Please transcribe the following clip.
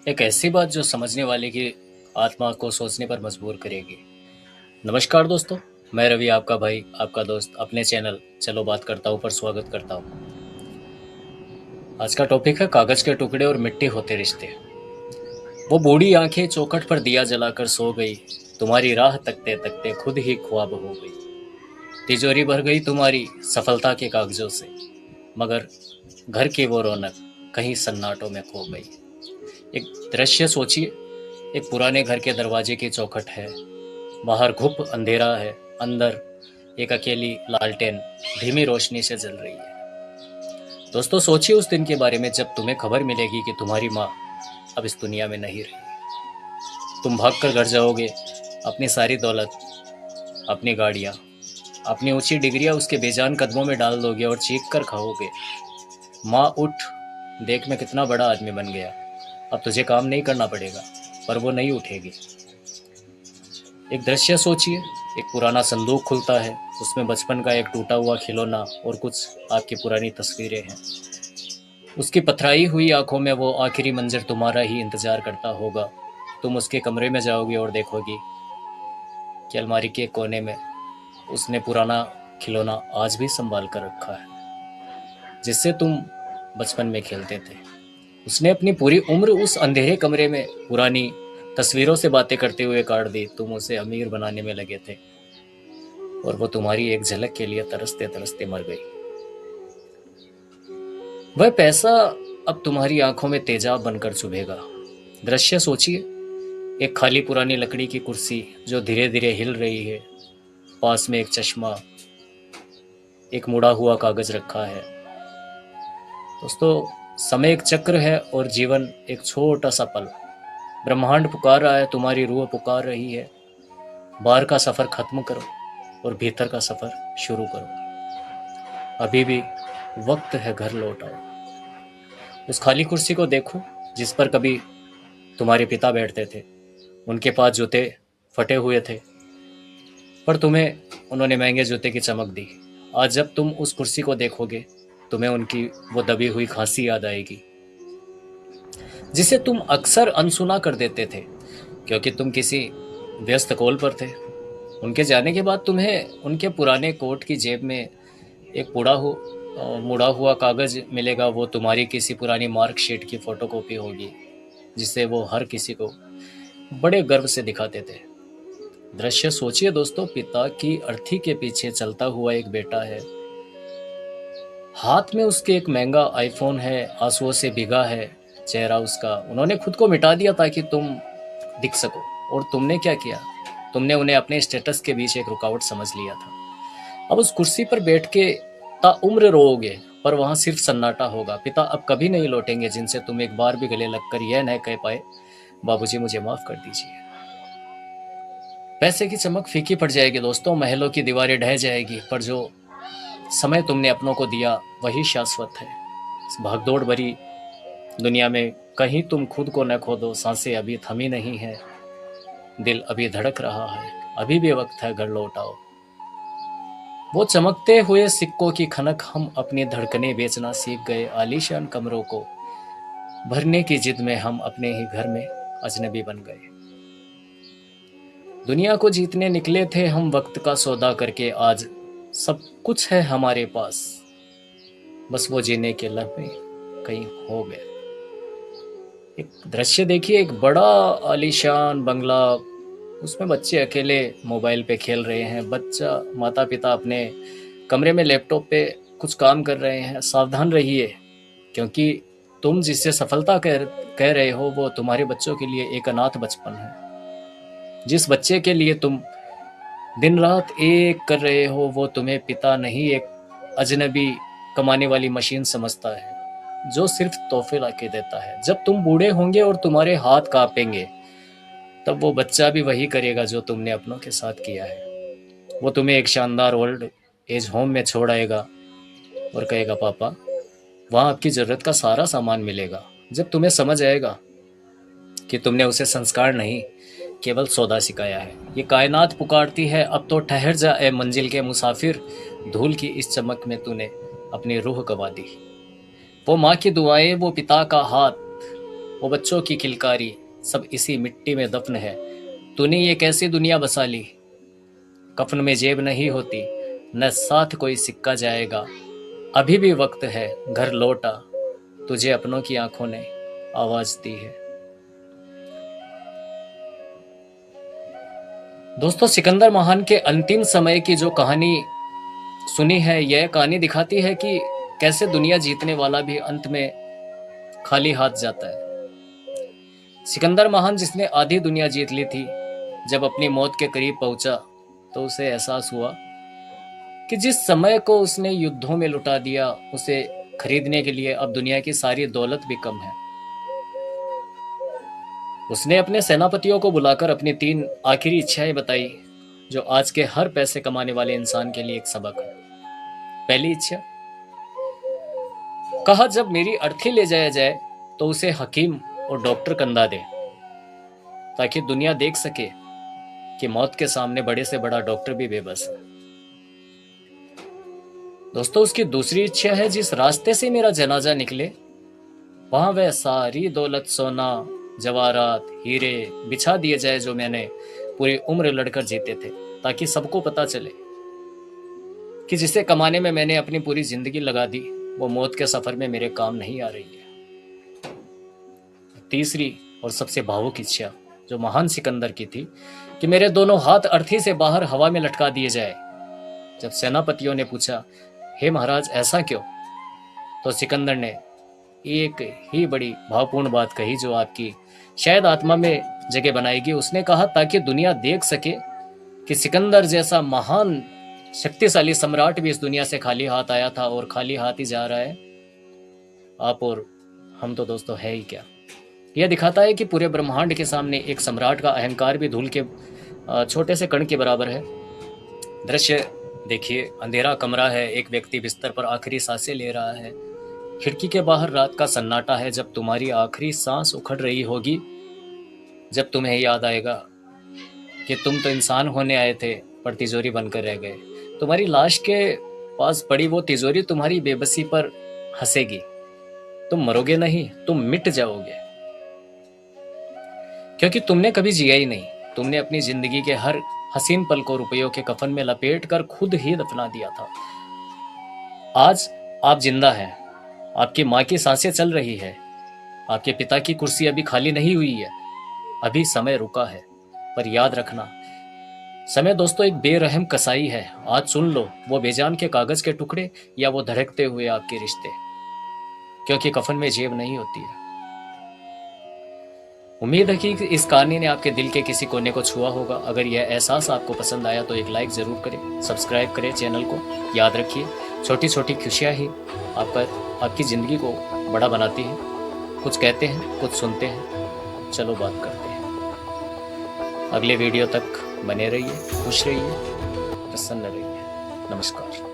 एक ऐसी बात जो समझने वाले की आत्मा को सोचने पर मजबूर करेगी। नमस्कार दोस्तों, मैं रवि आपका भाई, आपका दोस्त अपने चैनल चलो बात करता हूँ पर स्वागत करता हूँ। आज का टॉपिक है कागज के टुकड़े और मिट्टी होते रिश्ते। वो बूढ़ी आंखें चौखट पर दिया जलाकर सो गई, तुम्हारी राह तकते तकते खुद ही ख्वाब हो गई। तिजोरी भर गई तुम्हारी सफलता के कागजों से, मगर घर की वो रौनक कहीं सन्नाटों में खो गई। एक दृश्य सोचिए, एक पुराने घर के दरवाजे की चौखट है, बाहर घुप अंधेरा है, अंदर एक अकेली लालटेन धीमी रोशनी से जल रही है। दोस्तों सोचिए उस दिन के बारे में जब तुम्हें खबर मिलेगी कि तुम्हारी माँ अब इस दुनिया में नहीं रही। तुम भाग कर घर जाओगे, अपनी सारी दौलत, अपनी गाड़ियाँ, अपनी ऊंची डिग्रियाँ उसके बेजान कदमों में डाल दोगे और चीख कर खाओगे, माँ उठ, देख मैं कितना बड़ा आदमी बन गया, अब तुझे काम नहीं करना पड़ेगा। पर वो नहीं उठेगी। एक दृश्य सोचिए, एक पुराना संदूक खुलता है, उसमें बचपन का एक टूटा हुआ खिलौना और कुछ आपकी पुरानी तस्वीरें हैं। उसकी पथराई हुई आंखों में वो आखिरी मंजर तुम्हारा ही इंतजार करता होगा। तुम उसके कमरे में जाओगी और देखोगी कि अलमारी के कोने में उसने पुराना खिलौना आज भी संभाल कर रखा है, जिससे तुम बचपन में खेलते थे। उसने अपनी पूरी उम्र उस अंधेरे कमरे में पुरानी तस्वीरों से बातें करते हुए काट दी। तुम उसे अमीर बनाने में लगे थे और वो तुम्हारी एक झलक के लिए तरसते तरसते मर गई। वह पैसा अब तुम्हारी आंखों में तेजाब बनकर चुभेगा। दृश्य सोचिए, एक खाली पुरानी लकड़ी की कुर्सी जो धीरे धीरे हिल रही है, पास में एक चश्मा, एक मुड़ा हुआ कागज रखा है। दोस्तों समय एक चक्र है और जीवन एक छोटा सा पल। ब्रह्मांड पुकार रहा है, तुम्हारी रूह पुकार रही है, बाहर का सफर खत्म करो और भीतर का सफर शुरू करो। अभी भी वक्त है, घर लौट आओ। उस खाली कुर्सी को देखो जिस पर कभी तुम्हारे पिता बैठते थे। उनके पास जूते फटे हुए थे, पर तुम्हें उन्होंने महंगे जूते की चमक दी। आज जब तुम उस कुर्सी को देखोगे, तुम्हें उनकी वो दबी हुई खांसी याद आएगी, जिसे तुम अक्सर अनसुना कर देते थे क्योंकि तुम किसी व्यस्त कॉल पर थे। उनके जाने के बाद तुम्हें उनके पुराने कोट की जेब में एक मुड़ा हुआ कागज मिलेगा। वो तुम्हारी किसी पुरानी मार्कशीट की फोटोकॉपी होगी, जिसे वो हर किसी को बड़े गर्व से दिखाते थे। दृश्य सोचिए दोस्तों, पिता की अर्थी के पीछे चलता हुआ एक बेटा है, हाथ में उसके एक महंगा आईफोन है, आंसुओं से भीगा है चेहरा उसका। उन्होंने खुद को मिटा दिया ताकि तुम दिख सको, और तुमने क्या किया? तुमने उन्हें अपने स्टेटस के बीच एक रुकावट समझ लिया था। अब उस कुर्सी पर बैठ के ताउम्र रोओगे, पर वहां सिर्फ सन्नाटा होगा। पिता अब कभी नहीं लौटेंगे जिनसे तुम एक बार भी गले लगकर यह न कह पाए, बाबूजी मुझे माफ कर दीजिए। पैसे की चमक फीकी पड़ जाएगी दोस्तों, महलों की दीवारें ढह जाएगी, पर जो समय तुमने अपनों को दिया वही शाश्वत है। इस भागदौड़ भरी दुनिया में कहीं तुम खुद को न खो दो। सांसें अभी थमी नहीं है, दिल अभी धड़क रहा है, अभी भी वक्त है, घर लौट आओ। वो चमकते हुए सिक्कों की खनक हम अपनी धड़कनें बेचना सीख गए। आलीशान कमरों को भरने की जिद में हम अपने ही घर में अजनबी बन गए। दुनिया को जीतने निकले थे हम वक्त का सौदा करके, आज सब कुछ है हमारे पास, बस वो जीने के लम्हे कहीं हो गए। एक दृश्य देखिए, एक बड़ा आलीशान बंगला, उसमें बच्चे अकेले मोबाइल पे खेल रहे हैं। बच्चा माता पिता अपने कमरे में लैपटॉप पे कुछ काम कर रहे हैं। सावधान रहिए, क्योंकि तुम जिससे सफलता कह रहे हो वो तुम्हारे बच्चों के लिए एक अनाथ बचपन है। जिस बच्चे के लिए तुम दिन रात एक कर रहे हो वो तुम्हें पिता नहीं, एक अजनबी कमाने वाली मशीन समझता है, जो सिर्फ तोहफे लाके देता है। जब तुम बूढ़े होंगे और तुम्हारे हाथ कांपेंगे, तब वो बच्चा भी वही करेगा जो तुमने अपनों के साथ किया है। वो तुम्हें एक शानदार ओल्ड एज होम में छोड़ आएगा और कहेगा, पापा वहां आपकी जरूरत का सारा सामान मिलेगा। जब तुम्हें समझ आएगा कि तुमने उसे संस्कार नहीं, केवल सौदा सिखाया है। ये कायनात पुकारती है, अब तो ठहर जा ए मंजिल के मुसाफिर, धूल की इस चमक में तूने अपनी रूह गवा दी। वो माँ की दुआएं, वो पिता का हाथ, वो बच्चों की किलकारी, सब इसी मिट्टी में दफन है। तूने ये कैसी दुनिया बसा ली, कफन में जेब नहीं होती, न साथ कोई सिक्का जाएगा। अभी भी वक्त है, घर लौटा, तुझे अपनों की आंखों ने आवाज दी है। दोस्तों, सिकंदर महान के अंतिम समय की जो कहानी सुनी है, यह कहानी दिखाती है कि कैसे दुनिया जीतने वाला भी अंत में खाली हाथ जाता है। सिकंदर महान, जिसने आधी दुनिया जीत ली थी, जब अपनी मौत के करीब पहुंचा तो उसे एहसास हुआ कि जिस समय को उसने युद्धों में लुटा दिया, उसे खरीदने के लिए अब दुनिया की सारी दौलत भी कम है। उसने अपने सेनापतियों को बुलाकर अपनी 3 आखिरी इच्छाएं बताई, जो आज के हर पैसे कमाने वाले इंसान के लिए एक सबक है। पहली इच्छा, कहा जब मेरी अर्थी ले जाया जाए तो उसे हकीम और डॉक्टर कंधा दे, ताकि दुनिया देख सके कि मौत के सामने बड़े से बड़ा डॉक्टर भी बेबस है। दोस्तों, उसकी दूसरी इच्छा है, जिस रास्ते से मेरा जनाजा निकले वहां वह सारी दौलत, सोना, जवाहरात, हीरे बिछा दिए जाए जो मैंने पूरी उम्र लड़कर जीते थे, ताकि सबको पता चले कि जिसे कमाने में मैंने अपनी पूरी जिंदगी लगा दी, वो मौत के सफर में मेरे काम नहीं आ रही है। तीसरी और सबसे भावुक इच्छा जो महान सिकंदर की थी, कि मेरे दोनों हाथ अर्थी से बाहर हवा में लटका दिए जाए। जब सेनापतियों ने पूछा, हे महाराज ऐसा क्यों, तो सिकंदर ने एक ही बड़ी भावपूर्ण बात कही, जो आपकी शायद आत्मा में जगह बनाएगी। उसने कहा, ताकि दुनिया देख सके कि सिकंदर जैसा महान शक्तिशाली सम्राट भी इस दुनिया से खाली हाथ आया था और खाली हाथ ही जा रहा है। आप और हम तो दोस्तों है ही क्या। यह दिखाता है कि पूरे ब्रह्मांड के सामने एक सम्राट का अहंकार भी धूल के छोटे से कण के बराबर है। दृश्य देखिए, अंधेरा कमरा है, एक व्यक्ति बिस्तर पर आखिरी सांसें ले रहा है। खिड़की के बाहर रात का सन्नाटा है। जब तुम्हारी आखिरी सांस उखड़ रही होगी, जब तुम्हें याद आएगा कि तुम तो इंसान होने आए थे पर तिजोरी बनकर रह गए, तुम्हारी लाश के पास पड़ी वो तिजोरी तुम्हारी बेबसी पर हंसेगी। तुम मरोगे नहीं, तुम मिट जाओगे, क्योंकि तुमने कभी जिया ही नहीं। तुमने अपनी जिंदगी के हर हसीन पल को रुपयों के कफन में लपेट कर खुद ही दफना दिया था। आज आप जिंदा हैं, आपकी माँ की सांसें चल रही है, आपके पिता की कुर्सी अभी खाली नहीं हुई है। अभी समय रुका है, पर याद रखना, समय दोस्तों एक बेरहम कसाई है। आज सुन लो, वो बेजान के कागज के टुकड़े या वो धड़कते हुए आपके रिश्ते, क्योंकि कफन में जेब नहीं होती है। उम्मीद है कि इस कहानी ने आपके दिल के किसी कोने को छुआ होगा। अगर यह एहसास आपको पसंद आया तो एक लाइक जरूर करें, सब्सक्राइब करें चैनल को। याद रखिए, छोटी छोटी खुशियां ही आपकी जिंदगी को बड़ा बनाती हैं। कुछ कहते हैं, कुछ सुनते हैं, चलो बात करते हैं। अगले वीडियो तक बने रहिए, खुश रहिए, प्रसन्न रहिए। नमस्कार।